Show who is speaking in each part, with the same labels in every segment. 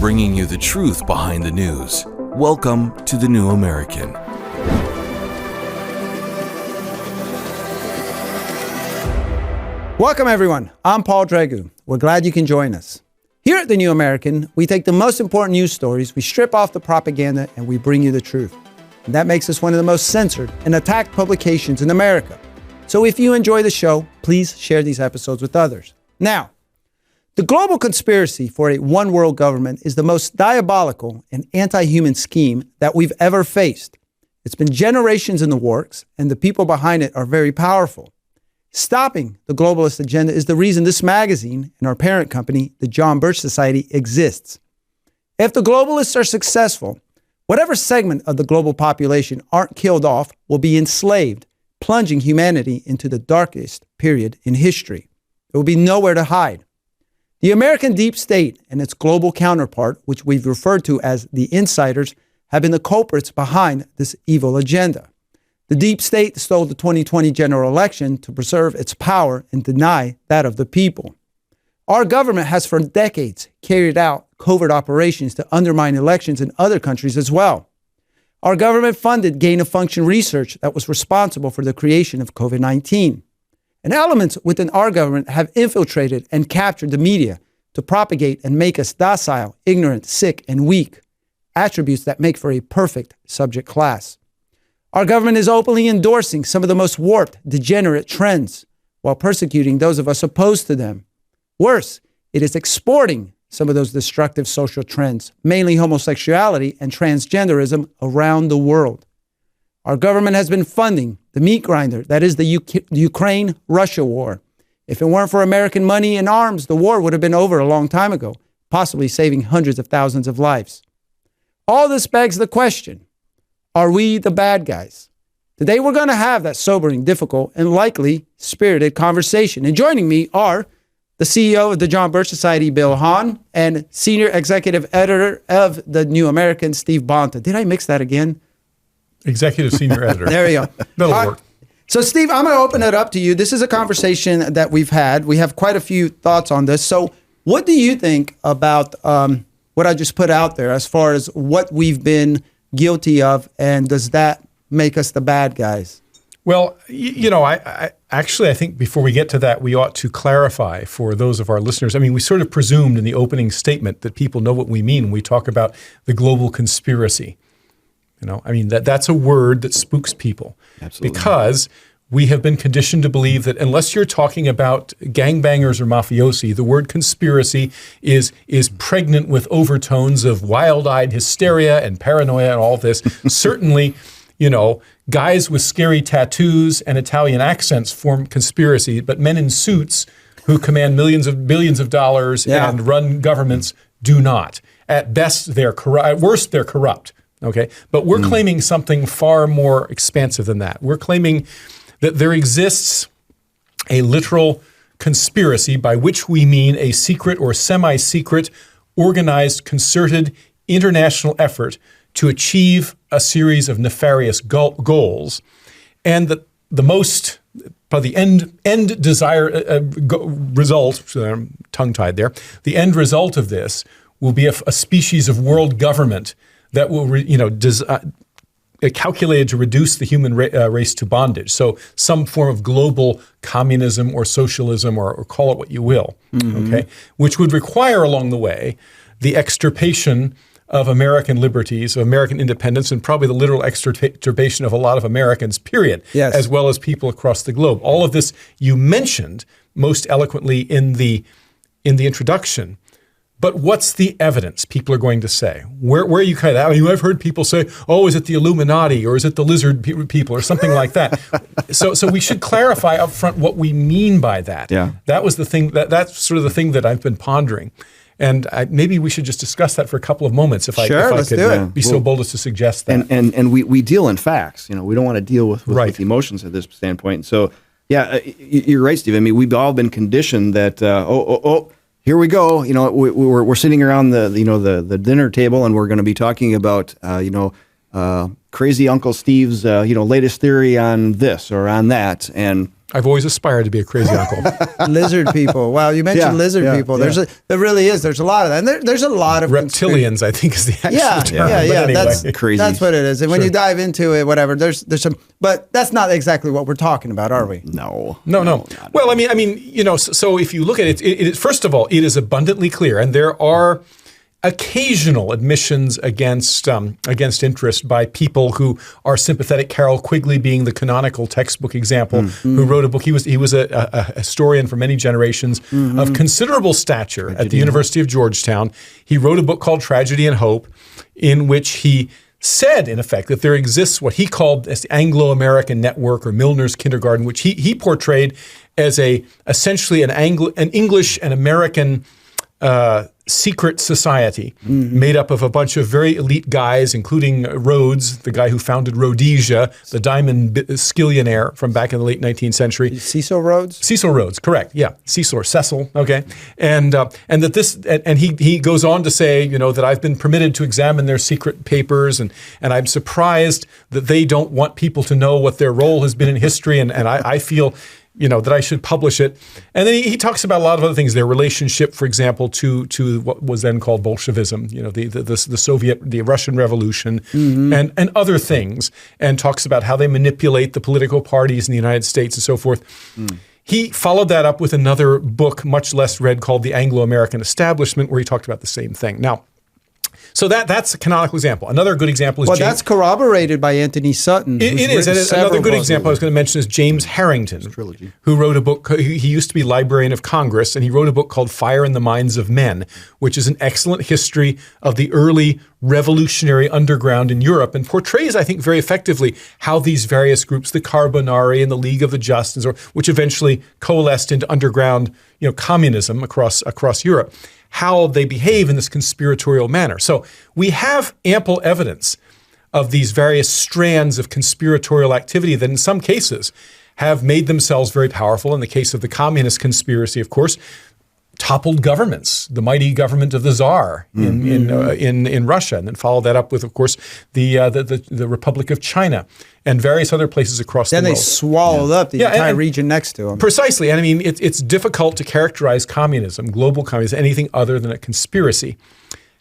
Speaker 1: bringing you the truth behind the news. Welcome to The New American.
Speaker 2: Welcome, everyone. I'm Paul Dregu. We're glad you can join us. Here at The New American, we take the most important news stories, we strip off the propaganda, and we bring you the truth. And that makes us one of the most censored and attacked publications in America. So if you enjoy the show, please share these episodes with others. Now, the global conspiracy for a one-world government is the most diabolical and anti-human scheme that we've ever faced. It's been generations in the works, and the people behind it are very powerful. Stopping the globalist agenda is the reason this magazine and our parent company, the John Birch Society, exists. If the globalists are successful, whatever segment of the global population aren't killed off will be enslaved, plunging humanity into the darkest period in history. There will be nowhere to hide. The American deep state and its global counterpart, which we've referred to as the insiders, have been the culprits behind this evil agenda. The deep state stole the 2020 general election to preserve its power and deny that of the people. Our government has for decades carried out covert operations to undermine elections in other countries as well. Our government funded gain-of-function research that was responsible for the creation of COVID-19. And elements within our government have infiltrated and captured the media to propagate and make us docile, ignorant, sick, and weak, attributes that make for a perfect subject class. Our government is openly endorsing some of the most warped, degenerate trends while persecuting those of us opposed to them. Worse, it is exporting some of those destructive social trends, mainly homosexuality and transgenderism, around the world. Our government has been funding the meat grinder that is the Ukraine-Russia war. If it weren't for American money and arms, the war would have been over a long time ago, possibly saving hundreds of thousands of lives. All this begs the question, are we the bad guys? Today we're going to have that sobering, difficult, and likely spirited conversation. And joining me are the CEO of the John Birch Society, Bill Hahn, and Senior Executive Editor of The New American, Steve Bonta. Did I mix that again?
Speaker 3: Executive Senior Editor.
Speaker 2: There you go.
Speaker 3: That'll work.
Speaker 2: So, Steve, I'm going to open it up to you. This is a conversation that we've had. We have quite a few thoughts on this. So what do you think about what I just put out there as far as what we've been guilty of, and does that make us the bad guys?
Speaker 3: Well, I actually think before we get to that, we ought to clarify for those of our listeners. I mean, we sort of presumed in the opening statement that people know what we mean when we talk about the global conspiracy. That's a word that spooks people. Absolutely. Because we have been conditioned to believe that unless you're talking about gangbangers or mafiosi, the word conspiracy is pregnant with overtones of wild-eyed hysteria and paranoia and all this. Certainly, guys with scary tattoos and Italian accents form conspiracy, but men in suits who command billions of dollars and run governments do not. At best, they're corrupt. At worst, they're corrupt. Okay, but we're claiming something far more expansive than that. We're claiming that there exists a literal conspiracy by which we mean a secret or semi-secret, organized, concerted international effort to achieve a series of nefarious goals, and that the most, probably the end desire result, tongue-tied there, the end result of this will be a species of world government that will, calculated to reduce the human race to bondage. So some form of global communism or socialism or call it what you will, okay? Which would require along the way the extirpation of American liberties, of American independence, and probably the literal extirpation of a lot of Americans, period, as well as people across the globe. All of this you mentioned most eloquently in the introduction. But what's the evidence, people are going to say? Where are you kind of, I mean, I've heard people say, oh, is it the Illuminati or is it the lizard people or something like that? So we should clarify up front what we mean by that. Yeah. That was the thing, that's sort of the thing that I've been pondering. And maybe we should just discuss that for a couple of moments if I could be so bold as to suggest that.
Speaker 4: And we deal in facts. We don't want to deal with emotions at this standpoint. So, you're right, Steve. I mean, we've all been conditioned that, here we go. We're sitting around the dinner table, and we're going to be talking about crazy Uncle Steve's latest theory on this or on that, and
Speaker 3: I've always aspired to be a crazy uncle.
Speaker 2: Lizard people. Wow, you mentioned lizard people. There really is. There's a lot of that. And there's a lot of
Speaker 3: reptilians, I think, is the actual term.
Speaker 2: Yeah.
Speaker 3: Anyway.
Speaker 2: That's
Speaker 4: crazy.
Speaker 2: That's what it is. And when you dive into it, whatever, there's some. But that's not exactly what we're talking about, are we?
Speaker 4: No.
Speaker 3: Well, I mean, so if you look at it, first of all, it is abundantly clear, and there are occasional admissions against interest by people who are sympathetic. Carroll Quigley being the canonical textbook example, who wrote a book. He was a historian for many generations of considerable stature at the University of Georgetown. He wrote a book called Tragedy and Hope, in which he said, in effect, that there exists what he called as the Anglo-American network, or Milner's kindergarten, which he portrayed as essentially an English and American secret society made up of a bunch of very elite guys, including Rhodes, the guy who founded Rhodesia, the diamond skillionaire from back in the late 19th century.
Speaker 2: Cecil Rhodes?
Speaker 3: Cecil Rhodes, correct. Yeah, Cecil, okay. And that this, and he goes on to say, that I've been permitted to examine their secret papers, and I'm surprised that they don't want people to know what their role has been in history, and I feel that I should publish it. And then he talks about a lot of other things, their relationship, for example, to what was then called Bolshevism, the Russian Revolution, and other things, and talks about how they manipulate the political parties in the United States and so forth. He followed that up with another book, much less read, called The Anglo-American Establishment, where he talked about the same thing. Now, so that's a canonical example. Another good example is
Speaker 2: that's corroborated by Anthony Sutton.
Speaker 3: It is. And another good example I was going to mention is James Harrington, who wrote a book. He used to be Librarian of Congress, and he wrote a book called Fire in the Minds of Men, which is an excellent history of the early revolutionary underground in Europe, and portrays, I think, very effectively how these various groups, the Carbonari and the League of the Just, which eventually coalesced into underground, communism across Europe, how they behave in this conspiratorial manner. So we have ample evidence of these various strands of conspiratorial activity that in some cases have made themselves very powerful. In the case of the communist conspiracy, of course, toppled governments, the mighty government of the Tsar in Russia, and then followed that up with, of course, the Republic of China and various other places across the world.
Speaker 2: Then they swallowed up the entire region next to them.
Speaker 3: Precisely. And I mean, it's difficult to characterize communism, global communism, anything other than a conspiracy.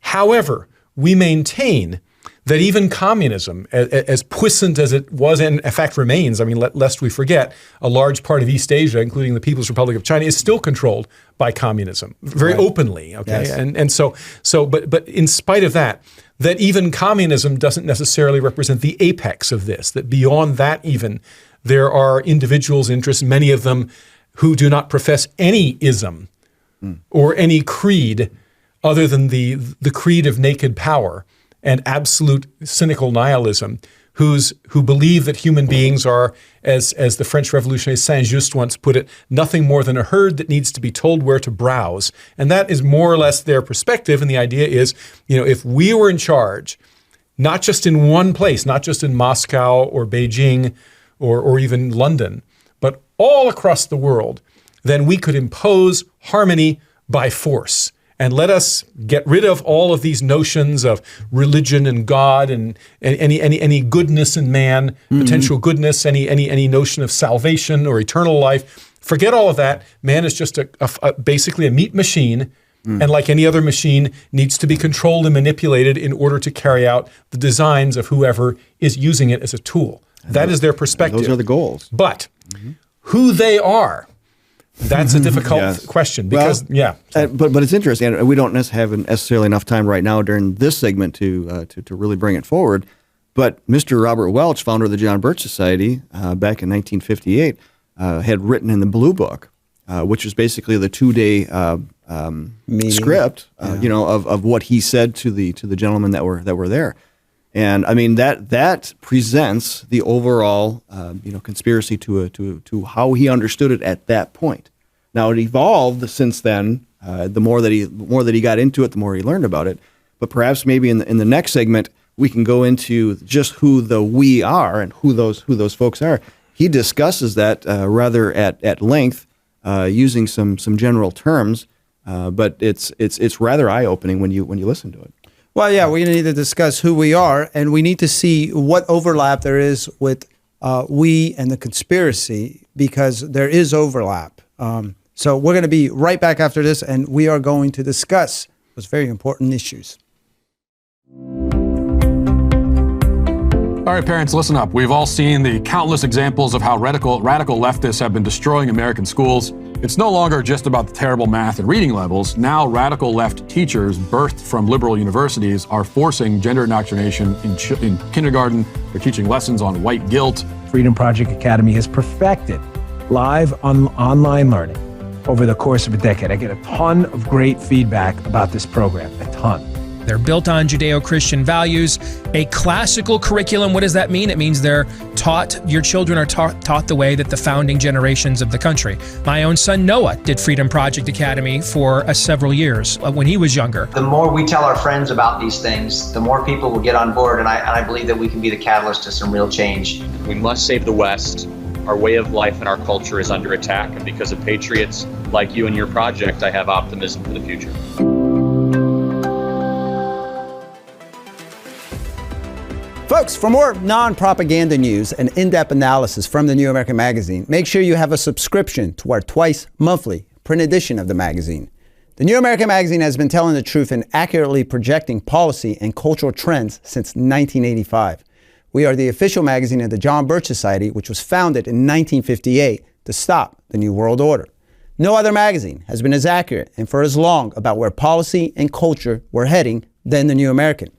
Speaker 3: However, we maintain that even communism, as puissant as it was and in fact remains, I mean, lest we forget, a large part of East Asia, including the People's Republic of China, is still controlled by communism very openly. Okay, yes. And so, but in spite of that even communism doesn't necessarily represent the apex of this. That beyond that, even there are individuals' interests, many of them who do not profess any ism or any creed other than the creed of naked power and absolute cynical nihilism, who believe that human beings are, as the French revolutionary Saint-Just once put it, nothing more than a herd that needs to be told where to browse. And that is more or less their perspective. And the idea is, if we were in charge, not just in one place, not just in Moscow or Beijing or even London, but all across the world, then we could impose harmony by force. And let us get rid of all of these notions of religion and God and any goodness in man, potential goodness, any notion of salvation or eternal life. Forget all of that. Man is just basically a meat machine, and like any other machine, needs to be controlled and manipulated in order to carry out the designs of whoever is using it as a tool. That is their perspective.
Speaker 4: Those are the goals.
Speaker 3: But who they are, that's a difficult question because,
Speaker 4: but it's interesting, and we don't have necessarily enough time right now during this segment to really bring it forward. But Mr. Robert Welch, founder of the John Birch Society, back in 1958, had written in the Blue Book, which is basically the 2-day script, of what he said to the gentlemen that were there. And I mean that presents the overall conspiracy to how he understood it at that point. Now it evolved since then. The more that he got into it, the more he learned about it. But perhaps maybe in the next segment we can go into just who the we are and who those folks are. He discusses that rather at length, using some general terms. But it's rather eye opening when you listen to it.
Speaker 2: Well, yeah, we need to discuss who we are, and we need to see what overlap there is with we and the conspiracy, because there is overlap. So we're going to be right back after this, and we are going to discuss those very important issues.
Speaker 5: All right, parents, listen up. We've all seen the countless examples of how radical leftists have been destroying American schools. It's no longer just about the terrible math and reading levels. Now, radical left teachers birthed from liberal universities are forcing gender indoctrination in kindergarten. They're teaching lessons on white guilt.
Speaker 6: Freedom Project Academy has perfected live online learning over the course of a decade. I get a ton of great feedback about this program, a ton.
Speaker 7: They're built on Judeo-Christian values, a classical curriculum. What does that mean? It means they're taught, your children are taught the way that the founding generations of the country. My own son Noah did Freedom Project Academy for several years when he was younger.
Speaker 8: The more we tell our friends about these things, the more people will get on board, and I believe that we can be the catalyst to some real change.
Speaker 9: We must save the West. Our way of life and our culture is under attack, and because of patriots like you and your project, I have optimism for the future.
Speaker 2: Folks, for more non-propaganda news and in-depth analysis from the New American Magazine, make sure you have a subscription to our twice-monthly print edition of the magazine. The New American Magazine has been telling the truth and accurately projecting policy and cultural trends since 1985. We are the official magazine of the John Birch Society, which was founded in 1958 to stop the New World Order. No other magazine has been as accurate and for as long about where policy and culture were heading than the New American.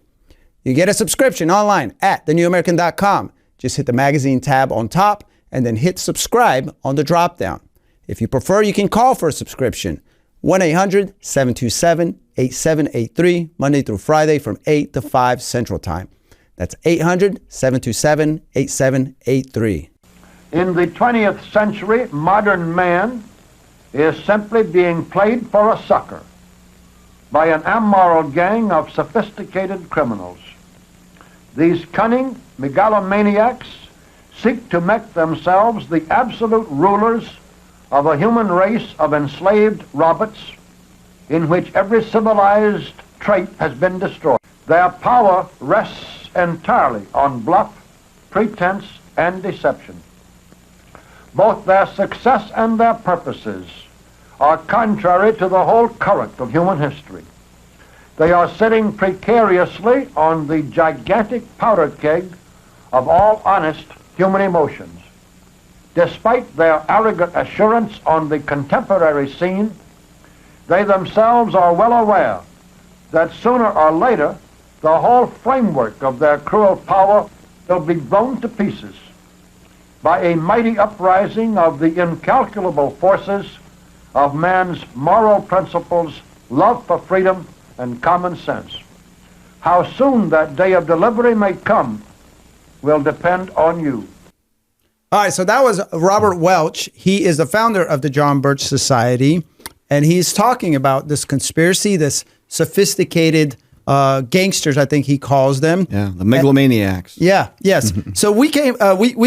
Speaker 2: You get a subscription online at thenewamerican.com. Just hit the magazine tab on top and then hit subscribe on the drop-down. If you prefer, you can call for a subscription. 1-800-727-8783, Monday through Friday from 8 to 5 Central Time. That's 800-727-8783.
Speaker 10: In the 20th century, modern man is simply being played for a sucker by an immoral gang of sophisticated criminals. These cunning megalomaniacs seek to make themselves the absolute rulers of a human race of enslaved robots in which every civilized trait has been destroyed. Their power rests entirely on bluff, pretense, and deception. Both their success and their purposes are contrary to the whole current of human history. They are sitting precariously on the gigantic powder keg of all honest human emotions. Despite their arrogant assurance on the contemporary scene, they themselves are well aware that sooner or later the whole framework of their cruel power will be blown to pieces by a mighty uprising of the incalculable forces of man's moral principles, love for freedom, and common sense. How soon that day of delivery may come will depend on you.
Speaker 2: All right, so that was Robert Welch. He is the founder of the John Birch Society, and he's talking about this conspiracy, this sophisticated gangsters, I think he calls them.
Speaker 4: Yeah, the megalomaniacs.
Speaker 2: Yes. So we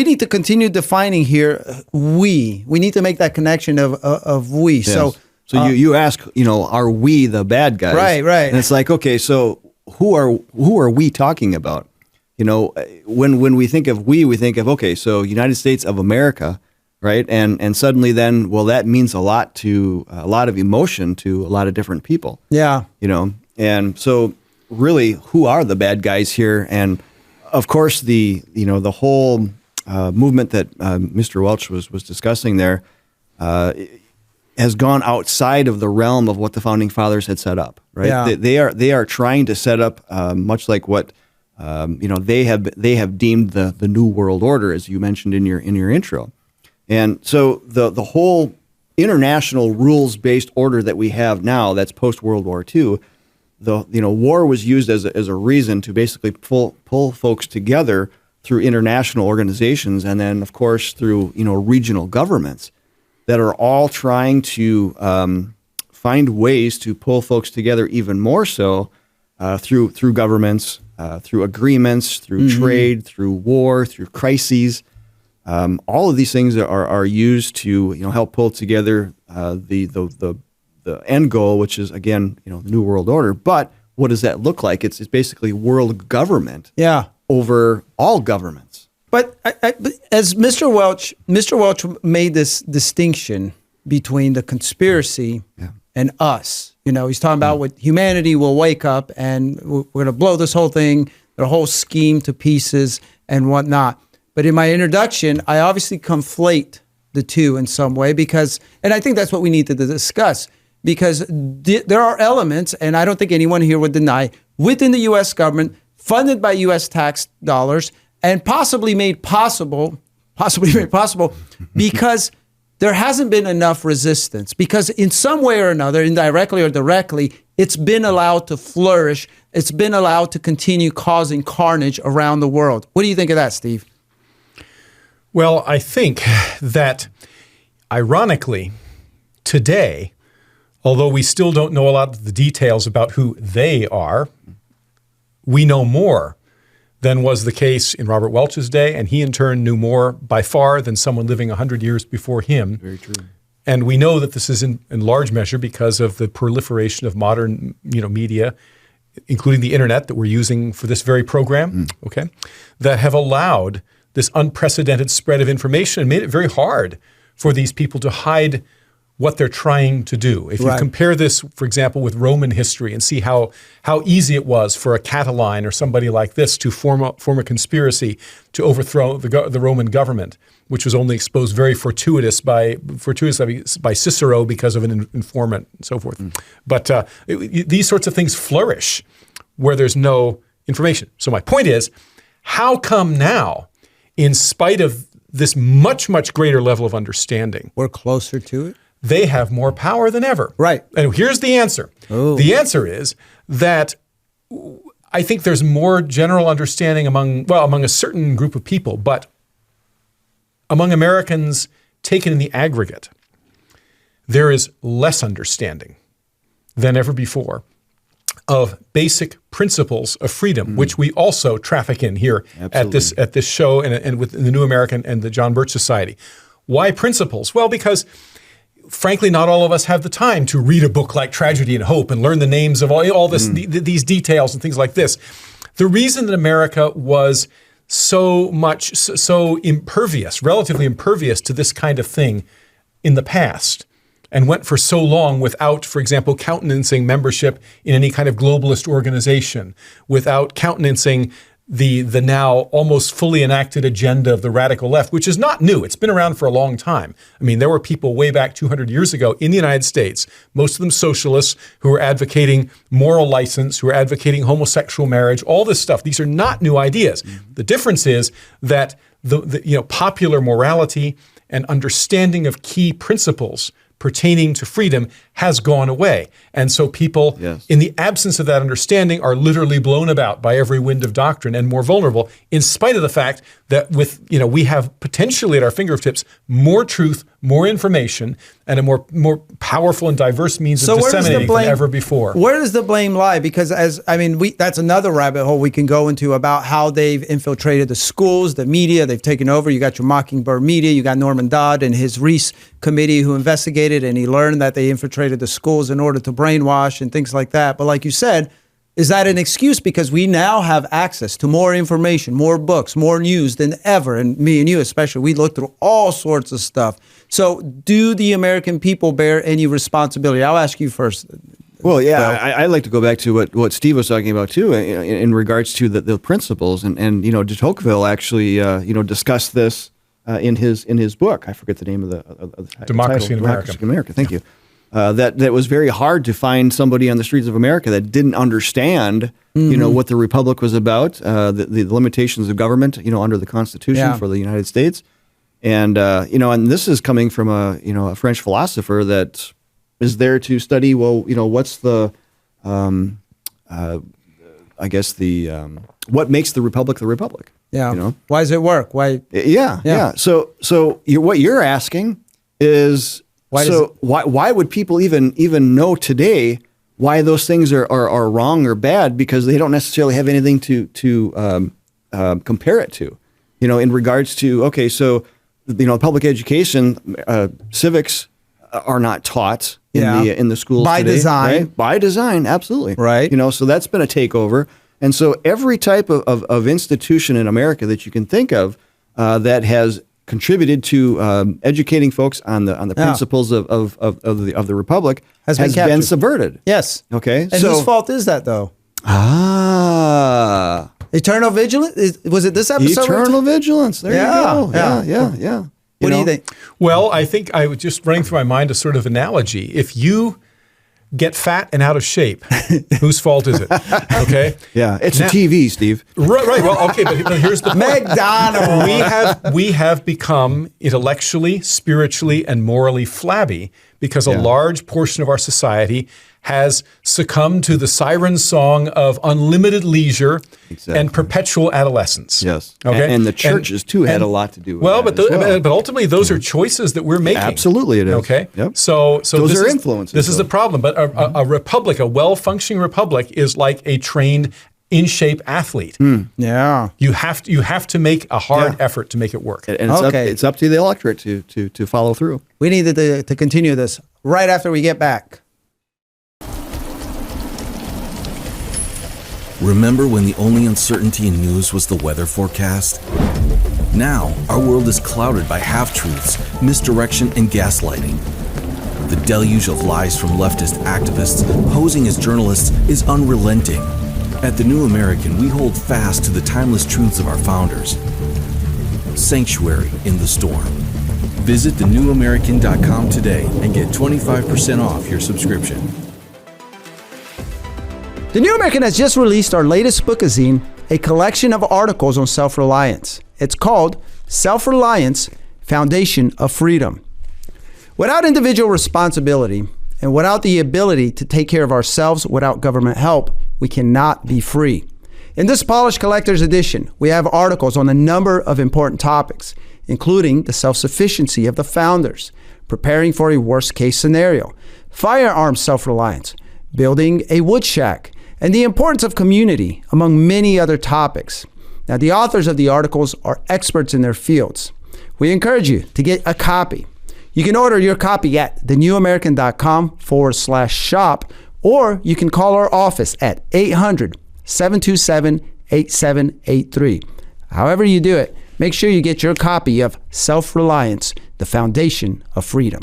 Speaker 2: need to continue defining here. We need to make that connection of we. Yes.
Speaker 4: So you ask, are we the bad guys?
Speaker 2: Right.
Speaker 4: And it's like, okay, so who are we talking about? When we think of we think of, okay, so United States of America, right? And suddenly then, well, that means a lot of emotion to a lot of different people.
Speaker 2: Yeah.
Speaker 4: And so really, who are the bad guys here? And of course, the whole movement that Mr. Welch was discussing there has gone outside of the realm of what the founding fathers had set up, right?
Speaker 2: Yeah.
Speaker 4: They are trying to set up much like what they have deemed the New World Order, as you mentioned in your intro. And so the whole international rules-based order that we have now, that's post World War II, war was used as a reason to basically pull folks together through international organizations, and then of course through regional governments that are all trying to find ways to pull folks together even more so through governments, through agreements, through trade, through war, through crises. All of these things are used to help pull together the end goal, which is again the New World Order. But what does that look like? It's basically world government over all governments.
Speaker 2: But as Mr. Welch made this distinction between the conspiracy and us. You know, he's talking about what humanity will wake up and we're going to blow this whole thing, the whole scheme to pieces and whatnot. But in my introduction, I obviously conflate the two in some way because, and I think that's what we need to discuss, because there are elements, and I don't think anyone here would deny, within the U.S. government, funded by U.S. tax dollars, and possibly made possible because there hasn't been enough resistance, because in some way or another, indirectly or directly, it's been allowed to flourish. It's been allowed to continue causing carnage around the world. What do you think of that, Steve?
Speaker 3: Well, I think that, ironically, today, although we still don't know a lot of the details about who they are, we know more than was the case in Robert Welch's day, and he in turn knew more by far than someone living 100 years before him.
Speaker 4: Very true.
Speaker 3: And we know that this is in large measure because of the proliferation of modern, media, including the internet that we're using for this very program, okay, that have allowed this unprecedented spread of information and made it very hard for these people to hide what they're trying to do. If you compare this, for example, with Roman history and see how easy it was for a Catiline or somebody like this to form a conspiracy to overthrow the Roman government, which was only exposed very fortuitously by Cicero because of an informant and so forth. But these sorts of things flourish where there's no information. So my point is, how come now, in spite of this much, much greater level of understanding,
Speaker 2: we're closer to it?
Speaker 3: They have more power than ever.
Speaker 2: Right.
Speaker 3: And here's the answer. Oh. The answer is that I think there's more general understanding among a certain group of people, but among Americans taken in the aggregate, there is less understanding than ever before of basic principles of freedom, which we also traffic in here at this show and with the New American and the John Birch Society. Why principles? Well, because frankly, not all of us have the time to read a book like Tragedy and Hope and learn the names of all this, these details and things like this. The reason that America was so impervious, relatively impervious to this kind of thing in the past, and went for so long without, for example, countenancing membership in any kind of globalist organization, without countenancing the now almost fully enacted agenda of the radical left, which is not new. It's been around for a long time. I mean, there were people way back 200 years ago in the United States, most of them socialists, who were advocating moral license, who were advocating homosexual marriage, all this stuff. These are not new ideas. The difference is that the popular morality and understanding of key principles pertaining to freedom has gone away. And so people, in the absence of that understanding, are literally blown about by every wind of doctrine and more vulnerable, in spite of the fact that we have potentially at our fingertips more truth, more information, and a more powerful and diverse means of disseminating than ever before.
Speaker 2: Where does the blame lie? Because that's another rabbit hole we can go into about how they've infiltrated the schools, the media, they've taken over. You got your Mockingbird media, you got Norman Dodd and his Reese committee who investigated, and he learned that they infiltrated the schools in order to brainwash and things like that. But like you said, is that an excuse? Because we now have access to more information, more books, more news than ever. And me and you especially, we look through all sorts of stuff. So do the American people bear any responsibility? I'll ask you first.
Speaker 4: Well, yeah, I'd like to go back to what Steve was talking about too, in regards to the principles. And de Tocqueville actually, discussed this in his book. I forget the name of the
Speaker 3: Democracy
Speaker 4: title.
Speaker 3: in America.
Speaker 4: Democracy in America. Thank you. That was very hard to find somebody on the streets of America that didn't understand, what the Republic was about, the limitations of government, under the Constitution for the United States, and and this is coming from a French philosopher that is there to study. Well, what's the, what makes the Republic the Republic?
Speaker 2: Yeah. Why does it work? Why?
Speaker 4: Yeah. So what you're asking is. Why would people even know today why those things are wrong or bad? Because they don't necessarily have anything to compare it to, in regards to public education, civics are not taught in the schools
Speaker 2: by
Speaker 4: today,
Speaker 2: design.
Speaker 4: Right? By design, absolutely.
Speaker 2: Right.
Speaker 4: So that's been a takeover, and so every type of institution in America that you can think of. that has contributed to educating folks on the principles of the republic has been subverted.
Speaker 2: Yes.
Speaker 4: Okay.
Speaker 2: And whose fault is that, though? Eternal vigilance? Was it this episode?
Speaker 4: Eternal vigilance. There you go. Yeah.
Speaker 2: What do you think?
Speaker 3: Well, I think I was just running through my mind a sort of analogy. If you get fat and out of shape, whose fault is it? Okay.
Speaker 4: Yeah, it's the TV, Steve.
Speaker 3: Right. Well, okay, but here's the point.
Speaker 2: McDonald's.
Speaker 3: We have become intellectually, spiritually, and morally flabby because a large portion of our society has succumbed to the siren song of unlimited leisure and perpetual adolescence.
Speaker 4: Yes.
Speaker 3: Okay.
Speaker 4: And the churches too had a lot to do with
Speaker 3: that.
Speaker 4: But
Speaker 3: ultimately, those are choices that we're making.
Speaker 4: Absolutely, it is.
Speaker 3: Okay.
Speaker 4: Yep.
Speaker 3: So
Speaker 4: those are influences.
Speaker 3: This is the problem. But a republic, a well-functioning republic, is like a trained, in-shape athlete.
Speaker 2: Yeah.
Speaker 3: You have to make a hard effort to make it work.
Speaker 4: And it's up to the electorate to follow through.
Speaker 2: We need to continue this right after we get back.
Speaker 1: Remember when the only uncertainty in news was the weather forecast? Now, our world is clouded by half-truths, misdirection, and gaslighting. The deluge of lies from leftist activists posing as journalists is unrelenting. At The New American, we hold fast to the timeless truths of our founders. Sanctuary in the storm. Visit thenewamerican.com today and get 25% off your subscription.
Speaker 2: The New American has just released our latest bookazine, a collection of articles on self-reliance. It's called Self-Reliance, Foundation of Freedom. Without individual responsibility and without the ability to take care of ourselves without government help, we cannot be free. In this polished collector's edition, we have articles on a number of important topics, including the self-sufficiency of the founders, preparing for a worst-case scenario, firearms self-reliance, building a wood shack, and the importance of community, among many other topics. Now, the authors of the articles are experts in their fields. We encourage you to get a copy. You can order your copy at thenewamerican.com/shop, or you can call our office at 800-727-8783. However you do it, make sure you get your copy of Self-Reliance, the Foundation of Freedom.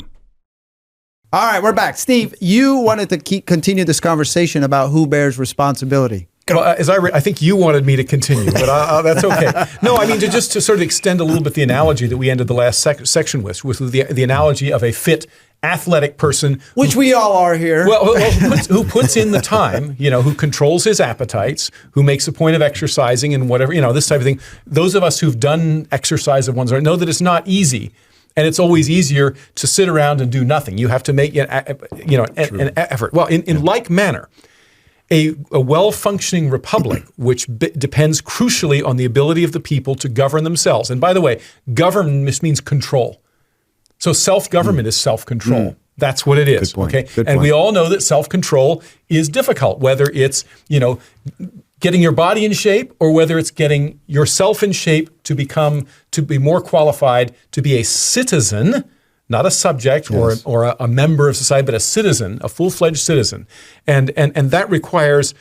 Speaker 2: All right, we're back. Steve, you wanted to continue this conversation about who bears responsibility.
Speaker 3: Well, I think you wanted me to continue, but that's okay. No, I mean, to sort of extend a little bit the analogy that we ended the last section with the analogy of a fit, athletic person.
Speaker 2: Which we all are here.
Speaker 3: Well, who puts in the time, who controls his appetites, who makes a point of exercising and whatever, this type of thing. Those of us who've done exercise of one's own know that it's not easy. And it's always easier to sit around and do nothing. You have to make an effort. Well, in like manner, a well-functioning republic, which depends crucially on the ability of the people to govern themselves. And by the way, govern means control. So self-government is self-control. That's what it is.
Speaker 4: Good point.
Speaker 3: Okay,
Speaker 4: Good
Speaker 3: and
Speaker 4: point.
Speaker 3: we all know that self-control is difficult, whether it's getting your body in shape, or whether it's getting yourself in shape to be more qualified to be a citizen, not a subject or a member of society, but a citizen, a full-fledged citizen. And that requires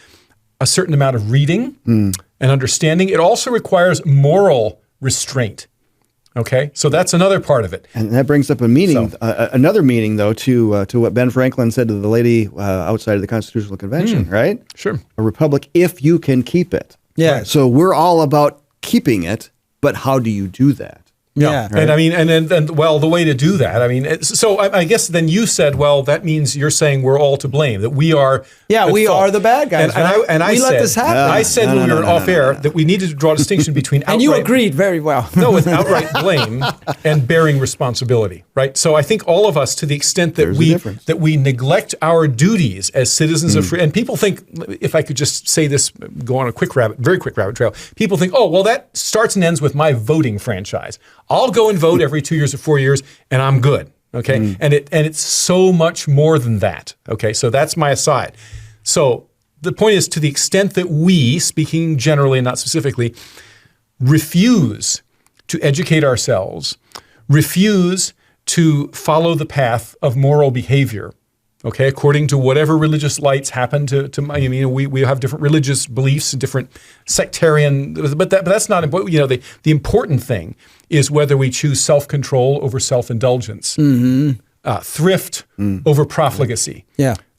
Speaker 3: a certain amount of reading and understanding. It also requires moral restraint. Okay, so that's another part of it.
Speaker 4: And that brings up a meaning, another meaning, though, to what Ben Franklin said to the lady outside of the Constitutional Convention, right?
Speaker 3: Sure.
Speaker 4: A republic, if you can keep it.
Speaker 2: Yeah.
Speaker 4: So we're all about keeping it, but how do you do that?
Speaker 2: Yeah.
Speaker 3: Right? And I mean, and the way to do that, I guess then you said, well, that means you're saying we're all to blame, that we are.
Speaker 2: Yeah, we are the bad guys.
Speaker 3: And
Speaker 2: we let this happen.
Speaker 3: I said when we were off air that we needed to draw a distinction between outright.
Speaker 2: And you agreed very well.
Speaker 3: No, with outright blame and bearing responsibility, right? So I think all of us, to the extent that we neglect our duties as citizens of free, and people think, if I could just say this, go on a very quick rabbit trail, people think, oh, well, that starts and ends with my voting franchise. I'll go and vote every 2 years or 4 years, and I'm good. Okay, and it's so much more than that. Okay, so that's my aside. So the point is, to the extent that we, speaking generally and not specifically, refuse to educate ourselves, refuse to follow the path of moral behavior, Okay, according to whatever religious lights happen to we have different religious beliefs, different sectarian, but that's not important. The important thing is whether we choose self-control over self-indulgence, thrift over profligacy,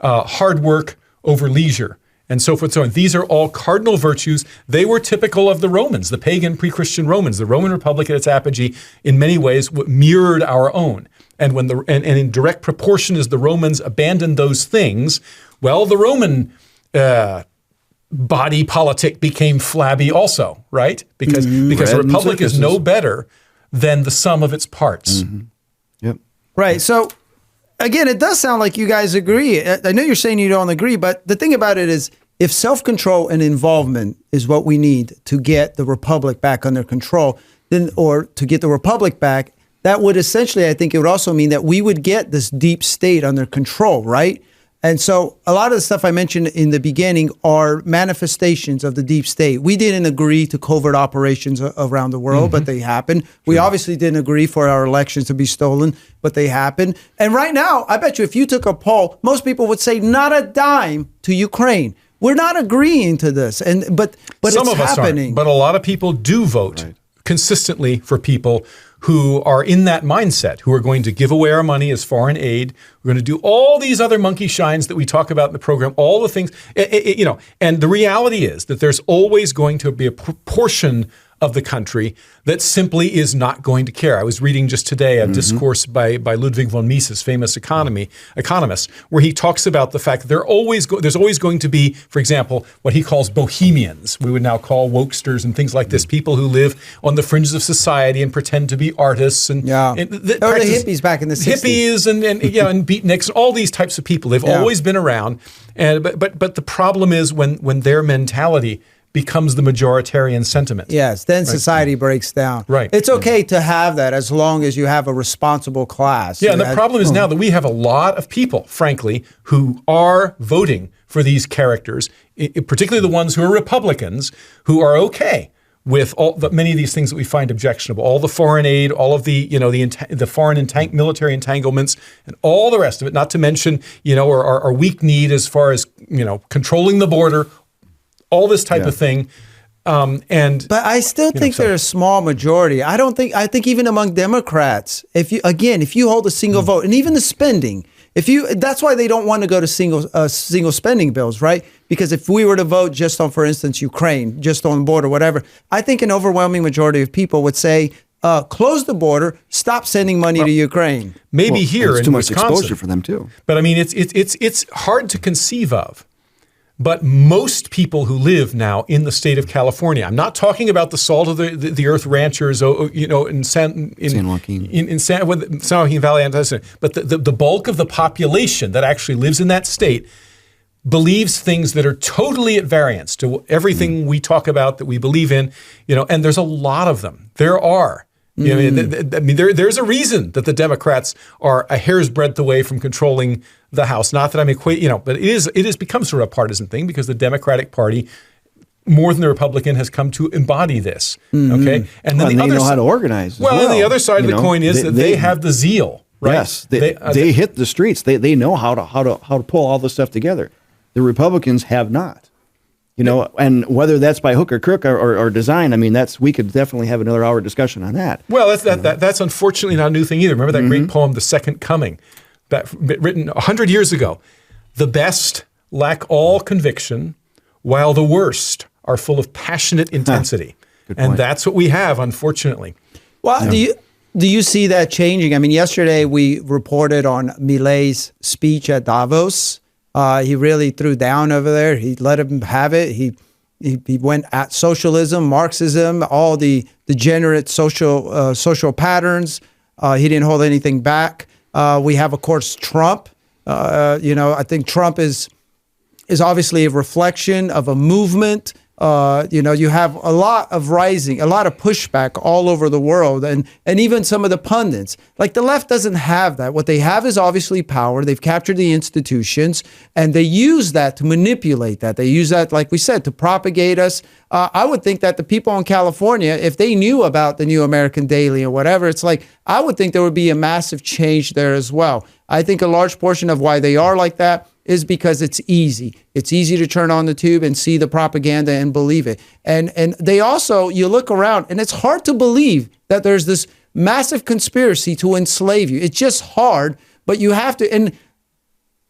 Speaker 3: hard work over leisure, and so forth and so on. These are all cardinal virtues. They were typical of the Romans, the pagan pre-Christian Romans. The Roman Republic at its apogee, in many ways, mirrored our own. And and in direct proportion as the Romans abandoned those things, well, the Roman body politic became flabby also, right? Because a republic is no better than the sum of its parts.
Speaker 4: Yep.
Speaker 2: Right. So again, it does sound like you guys agree. I know you're saying you don't agree, but the thing about it is, if self-control and involvement is what we need to get the republic back under control, then, or to get the republic back, that would essentially, I think it would also mean that we would get this deep state under control, right? And so a lot of the stuff I mentioned in the beginning are manifestations of the deep state. We didn't agree to covert operations around the world, but they happened. We obviously didn't agree for our elections to be stolen, but they happened. And right now, I bet you if you took a poll, most people would say not a dime to Ukraine. We're not agreeing to this, but
Speaker 3: some
Speaker 2: it's
Speaker 3: of us
Speaker 2: happening.
Speaker 3: Aren't, but a lot of people do vote consistently for people who are in that mindset, who are going to give away our money as foreign aid. We're going to do all these other monkey shines that we talk about in the program, all the things, and the reality is that there's always going to be a portion of the country that simply is not going to care. I was reading just today a discourse by Ludwig von Mises, famous economist, where he talks about the fact that there's always going to be, for example, what he calls bohemians. We would now call wokesters and things like this, people who live on the fringes of society and pretend to be artists and
Speaker 2: the hippies back in the 60s.
Speaker 3: Hippies and beatniks, all these types of people. They've always been around, but the problem is when their mentality becomes the majoritarian sentiment.
Speaker 2: Yes, then society breaks down.
Speaker 3: Right.
Speaker 2: It's okay to have that as long as you have a responsible class.
Speaker 3: Yeah, and the problem is now that we have a lot of people, frankly, who are voting for these characters, particularly the ones who are Republicans, who are okay with many of these things that we find objectionable, all the foreign aid, all of the the foreign military entanglements, and all the rest of it. Not to mention our weak need as far as controlling the border. All this type of thing. But
Speaker 2: I still think they're a small majority. I think even among Democrats, if you hold a single vote, and even the spending, that's why they don't want to go to single spending bills, right? Because if we were to vote just on, for instance, Ukraine, just on the border, whatever, I think an overwhelming majority of people would say, close the border, stop sending money to Ukraine.
Speaker 3: Maybe here in
Speaker 4: too much
Speaker 3: Wisconsin,
Speaker 4: exposure for them too.
Speaker 3: But I mean, it's hard to conceive of. But most people who live now in the state of California, I'm not talking about the salt of the earth ranchers, in San Joaquin Valley, but the bulk of the population that actually lives in that state believes things that are totally at variance to everything we talk about that we believe in, and there's a lot of them. There are. There's a reason that the Democrats are a hair's breadth away from controlling the House. Not that I'm but it has become sort of a partisan thing because the Democratic Party, more than the Republican, has come to embody this. Okay, and then
Speaker 4: they know how to organize.
Speaker 3: And the other side of the coin is that they have the zeal. Right?
Speaker 4: Yes, they hit the streets. They know how to pull all this stuff together. The Republicans have not. And whether that's by hook or crook or design, I mean, we could definitely have another hour discussion on that.
Speaker 3: Well, that's unfortunately not a new thing either. Remember that great poem, The Second Coming, written 100 years ago? The best lack all conviction, while the worst are full of passionate intensity. And that's what we have, unfortunately.
Speaker 2: Well, do you see that changing? I mean, yesterday we reported on Milei's speech at Davos. He really threw down over there. He let him have it. He went at socialism, Marxism, all the degenerate social patterns. He didn't hold anything back. We have, of course, Trump. I think Trump is obviously a reflection of a movement. You have a lot of pushback all over the world, and even some of the pundits. Like the left doesn't have that. What they have is obviously power. They've captured the institutions, and they use that to manipulate that. They use that, like we said, to propagate us. I would think that the people in California, if they knew about the New American Daily or whatever, it's like, I would think there would be a massive change there as well. I think a large portion of why they are like that is because it's easy. It's easy to turn on the tube and see the propaganda and believe it. And they also, you look around and it's hard to believe that there's this massive conspiracy to enslave you. It's just hard, but you have to. And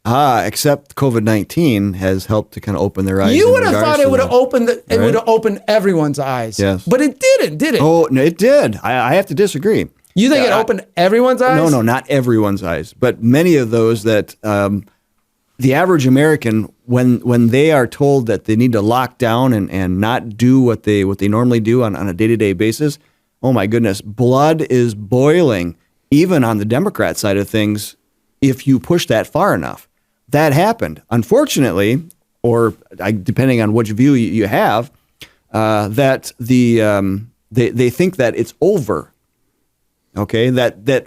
Speaker 4: except COVID-19 has helped to kind of open their eyes.
Speaker 2: You would have thought it would have opened it would have opened everyone's eyes.
Speaker 4: Yes.
Speaker 2: But it didn't, did it?
Speaker 4: Oh, no, it did. I have to disagree.
Speaker 2: You think it opened everyone's eyes?
Speaker 4: No, not everyone's eyes, but many of those that the average American, when they are told that they need to lock down and not do what they normally do on a day-to-day basis, oh my goodness, blood is boiling, even on the Democrat side of things, if you push that far enough. That happened. Unfortunately, or depending on which view you have, that they think that it's over. Okay,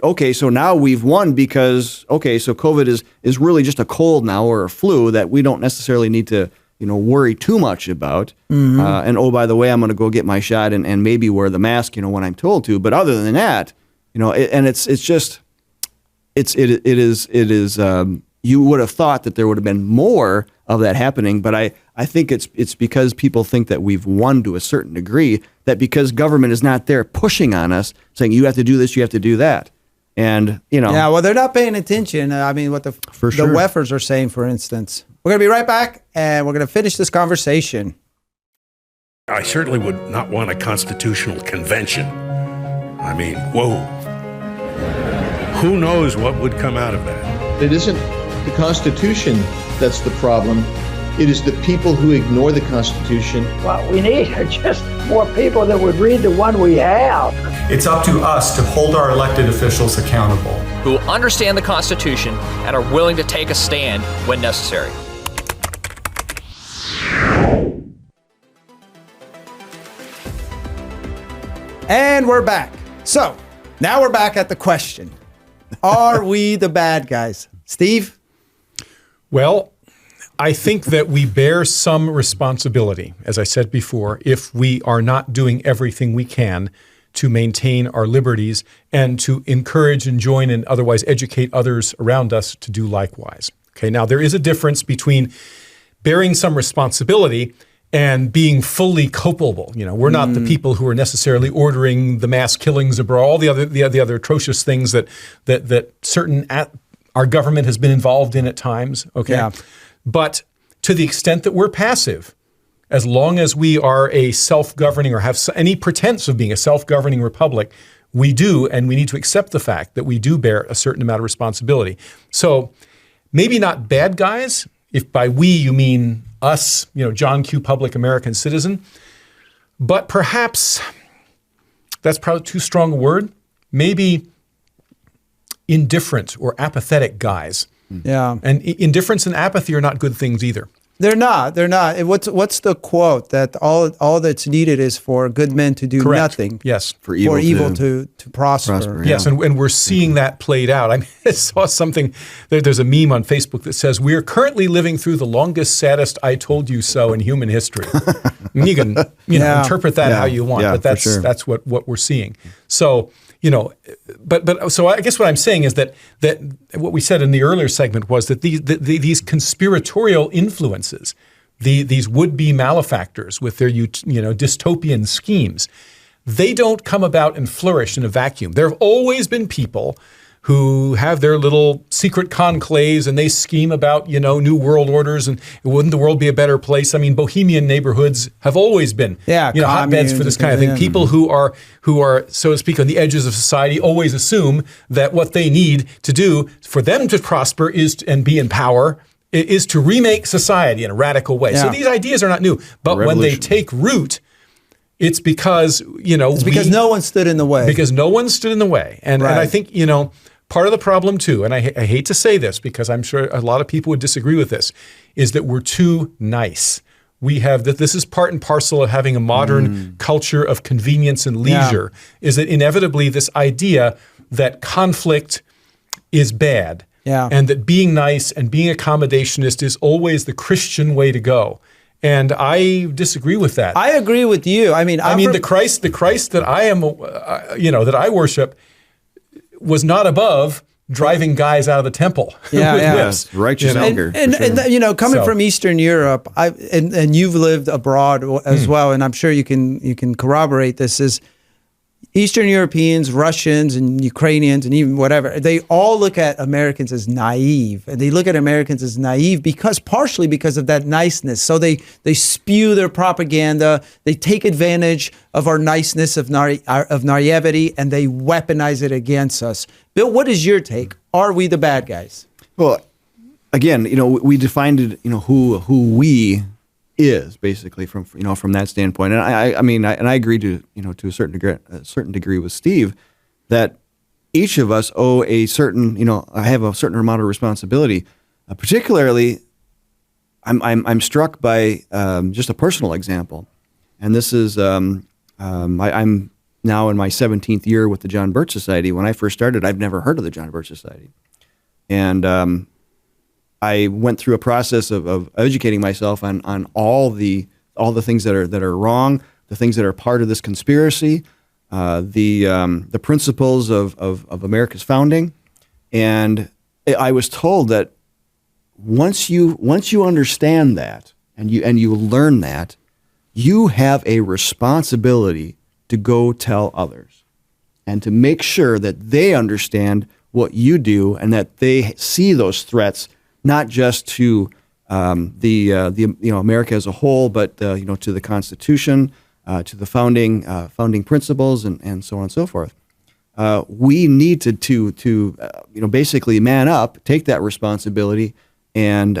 Speaker 4: okay, so now we've won because, okay, so COVID is really just a cold now or a flu that we don't necessarily need to, worry too much about. Mm-hmm. And oh, by the way, I'm going to go get my shot and maybe wear the mask, when I'm told to. But other than that, and it is. You would have thought that there would have been more of that happening, but I think it's because people think that we've won to a certain degree, that because government is not there pushing on us, saying you have to do this, you have to do that. And,
Speaker 2: Yeah, well, they're not paying attention. I mean, what the WEFers are saying, for instance. We're going to be right back, and we're going to finish this conversation.
Speaker 11: I certainly would not want a constitutional convention. I mean, whoa. Who knows what would come out of that?
Speaker 12: It isn't the Constitution that's the problem. It is the people who ignore the Constitution.
Speaker 13: What we need are just more people that would read the one we have.
Speaker 3: It's up to us to hold our elected officials accountable,
Speaker 14: who understand the Constitution and are willing to take a stand when necessary.
Speaker 2: And we're back. So now we're back at the question. Are we the bad guys? Steve?
Speaker 3: Well, I think that we bear some responsibility, as I said before, if we are not doing everything we can to maintain our liberties and to encourage and join and otherwise educate others around us to do likewise. Okay, now there is a difference between bearing some responsibility and being fully culpable. We're not the people who are necessarily ordering the mass killings abroad, all the other atrocious things that certain our government has been involved in at times. Okay, yeah. But to the extent that we're passive, as long as we are a self-governing or have any pretense of being a self-governing republic, we do, and we need to accept the fact that we do bear a certain amount of responsibility. So maybe not bad guys, if by we you mean us, John Q. Public American citizen, but perhaps that's probably too strong a word. Maybe indifferent or apathetic guys.
Speaker 2: Yeah.
Speaker 3: And indifference and apathy are not good things either.
Speaker 2: They're not. What's the quote that all that's needed is for good men to do nothing?
Speaker 3: Yes.
Speaker 2: For evil to prosper.
Speaker 3: Yes, and we're seeing that played out. I saw something, there's a meme on Facebook that says, "We are currently living through the longest, saddest I told you so in human history." And you can interpret that how you want, but that's what we're seeing. So, so I guess what I'm saying is that what we said in the earlier segment was that these conspiratorial influences, these would-be malefactors with their dystopian schemes, they don't come about and flourish in a vacuum. There have always been people who have their little secret conclaves and they scheme about, new world orders and wouldn't the world be a better place? I mean, bohemian neighborhoods have always been, hotbeds for this kind of thing. People who are, so to speak, on the edges of society always assume that what they need to do for them to prosper and be in power is to remake society in a radical way. So these ideas are not new, but when they take root, it's because,
Speaker 2: because no one stood in the way.
Speaker 3: Because no one stood in the way. And I think, part of the problem too, and I hate to say this because I'm sure a lot of people would disagree with this, is that we're too nice. We have that. This is part and parcel of having a modern culture of convenience and leisure, is that inevitably this idea that conflict is bad and that being nice and being accommodationist is always the Christian way to go. And I disagree with that.
Speaker 2: I agree with you. I mean,
Speaker 3: the Christ that I am, that I worship, was not above driving guys out of the temple.
Speaker 2: Yeah,
Speaker 3: with
Speaker 2: yeah.
Speaker 3: whips,
Speaker 4: Righteous anger.
Speaker 2: And coming from Eastern Europe, and you've lived abroad as well, and I'm sure you can corroborate this, is Eastern Europeans, Russians, and Ukrainians, and even whatever, they all look at Americans as naive. And they look at Americans as naive partially because of that niceness. So they spew their propaganda. They take advantage of our niceness, of naivety, and they weaponize it against us. Bill, what is your take? Are we the bad guys?
Speaker 4: Well, again, we defined it, who we is basically from that standpoint, and I agree to a certain degree with Steve that each of us owe a certain have a certain amount of responsibility. Particularly, I'm struck by just a personal example, and this is I'm now in my 17th year with the John Birch Society. When I first started, I've never heard of the John Birch Society, and I went through a process of educating myself on all the things that are wrong, the things that are part of this conspiracy, the principles of America's founding, and I was told that once you understand that and you learn that, you have a responsibility to go tell others and to make sure that they understand what you do and that they see those threats. Not just to America as a whole, but to the Constitution, to the founding principles, and so on and so forth. We need to basically man up, take that responsibility, and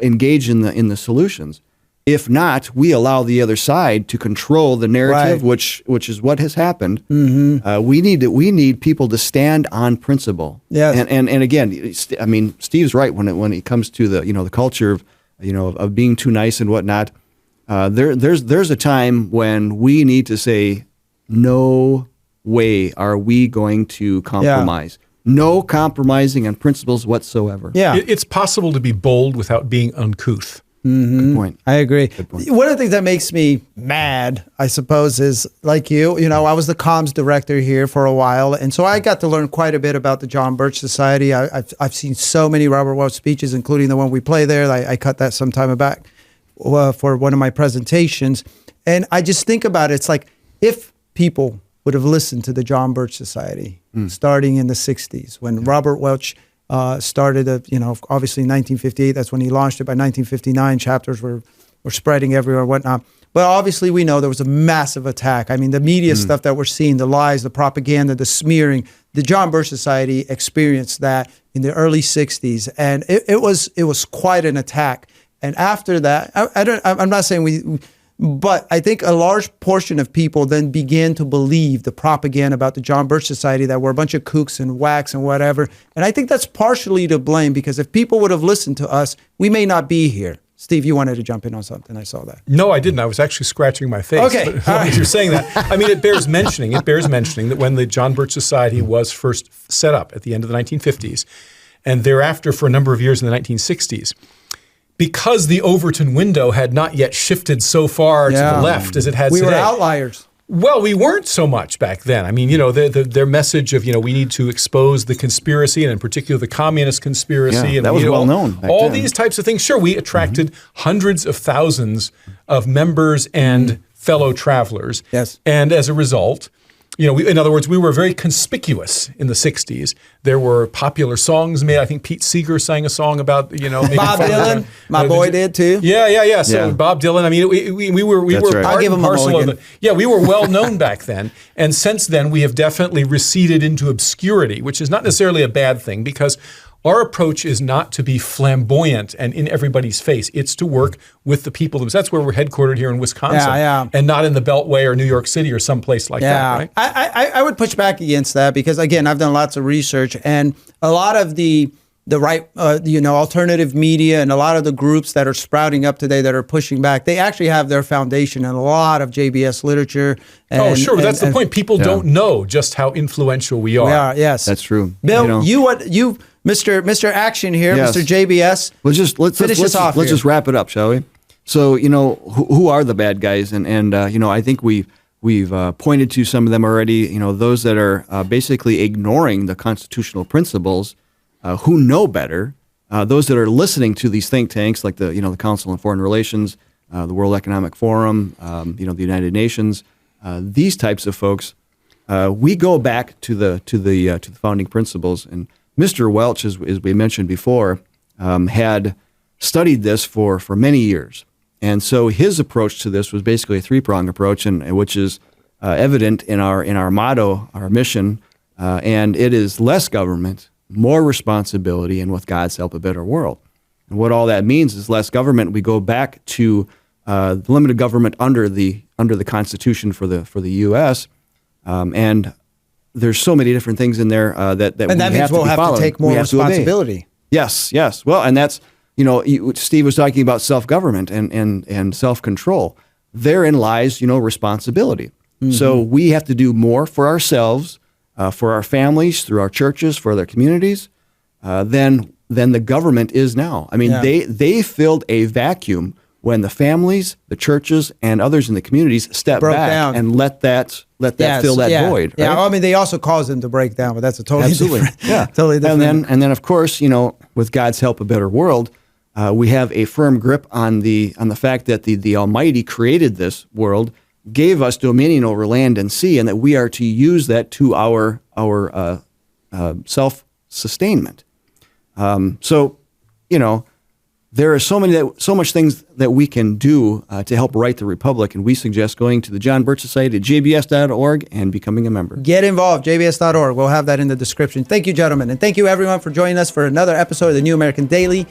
Speaker 4: engage in the solutions. If not, we allow the other side to control the narrative, right, which is what has happened. Mm-hmm. We need people to stand on principle.
Speaker 2: Yes.
Speaker 4: And again, I mean, Steve's right when it comes to the culture of being too nice and whatnot. There's a time when we need to say, no way are we going to compromise. Yeah. No compromising on principles whatsoever.
Speaker 2: Yeah.
Speaker 3: It's possible to be bold without being uncouth.
Speaker 2: Mm-hmm.
Speaker 4: Good point.
Speaker 2: I agree.
Speaker 4: Good point.
Speaker 2: One of the things that makes me mad, I suppose, is like I was the comms director here for a while, and so I got to learn quite a bit about the John Birch Society. I've seen so many Robert Welch speeches, including the one we play there. I cut that some time back for one of my presentations, and I just think about it. It's like if people would have listened to the John Birch Society starting in the 60s when Robert Welch started, obviously in 1958, that's when he launched it. By 1959, chapters were spreading everywhere and whatnot. But obviously we know there was a massive attack. I mean, the media stuff that we're seeing, the lies, the propaganda, the smearing, the John Birch Society experienced that in the early 60s. And it was quite an attack. And after that, I'm not saying but I think a large portion of people then began to believe the propaganda about the John Birch Society that we're a bunch of kooks and whacks and whatever. And I think that's partially to blame because if people would have listened to us, we may not be here. Steve, you wanted to jump in on something. I saw that.
Speaker 3: No, I didn't. I was actually scratching my face.
Speaker 2: Okay.
Speaker 3: But you're saying that. I mean, it bears mentioning that when the John Birch Society was first set up at the end of the 1950s and thereafter for a number of years in the 1960s, because the Overton window had not yet shifted so far to the left as it has today.
Speaker 2: We were outliers.
Speaker 3: Well, we weren't so much back then. I mean, their message of, we need to expose the conspiracy and in particular the communist conspiracy. And
Speaker 4: that was well known back
Speaker 3: all
Speaker 4: then.
Speaker 3: These types of things. Sure, we attracted hundreds of thousands of members and fellow travelers.
Speaker 2: Yes.
Speaker 3: And as a result, in other words, we were very conspicuous in the 60s. There were popular songs made. I think Pete Seeger sang a song about, making
Speaker 2: Bob Dylan, my boy did too.
Speaker 3: Yeah. So Bob Dylan, I mean, we were
Speaker 2: right.
Speaker 3: part and parcel of we were well known back then. And since then, we have definitely receded into obscurity, which is not necessarily a bad thing because our approach is not to be flamboyant and in everybody's face. It's to work with the people. That's where we're headquartered here in Wisconsin, and not in the Beltway or New York City or someplace like that. Right?
Speaker 2: I would push back against that because, again, I've done lots of research, and a lot of the right, alternative media and a lot of the groups that are sprouting up today that are pushing back, they actually have their foundation in a lot of JBS literature.
Speaker 3: And, that's the point. People don't know just how influential we are.
Speaker 2: We are, yes.
Speaker 4: That's true.
Speaker 2: Bill, Mr. Action here, yes. Mr. JBS.
Speaker 4: Let's just wrap it up, shall we? So, who are the bad guys? And I think we We've pointed to some of them already. Those that are basically ignoring the constitutional principles, who know better. Those that are listening to these think tanks, like the Council on Foreign Relations, the World Economic Forum, the United Nations. These types of folks. We go back to the founding principles, and Mr. Welch, as we mentioned before, had studied this for many years. And so his approach to this was basically a three-pronged approach, and which is evident in our motto, our mission, and it is less government, more responsibility, and with God's help, a better world. And what all that means is less government. We go back to the limited government under the Constitution for the U.S. And there's so many different things in there that
Speaker 2: and that means we'll have to take more responsibility.
Speaker 4: Yes. Well, and that's Steve was talking about self-government and self-control. Therein lies responsibility. Mm-hmm. So we have to do more for ourselves, for our families, through our churches, for their communities, than the government is now. I mean, they filled a vacuum when the families, the churches, and others in the communities stepped back and let that fill that void. Right?
Speaker 2: Yeah, I mean, they also caused them to break down, but that's a totally different.
Speaker 4: Totally different. And then of course, with God's help, a better world, we have a firm grip on the fact that the Almighty created this world, gave us dominion over land and sea, and that we are to use that to our self-sustainment. So, there are so much things that we can do to help right the Republic, and we suggest going to the John Birch Society at jbs.org and becoming a member.
Speaker 2: Get involved, jbs.org. We'll have that in the description. Thank you, gentlemen, and thank you, everyone, for joining us for another episode of the New American Daily.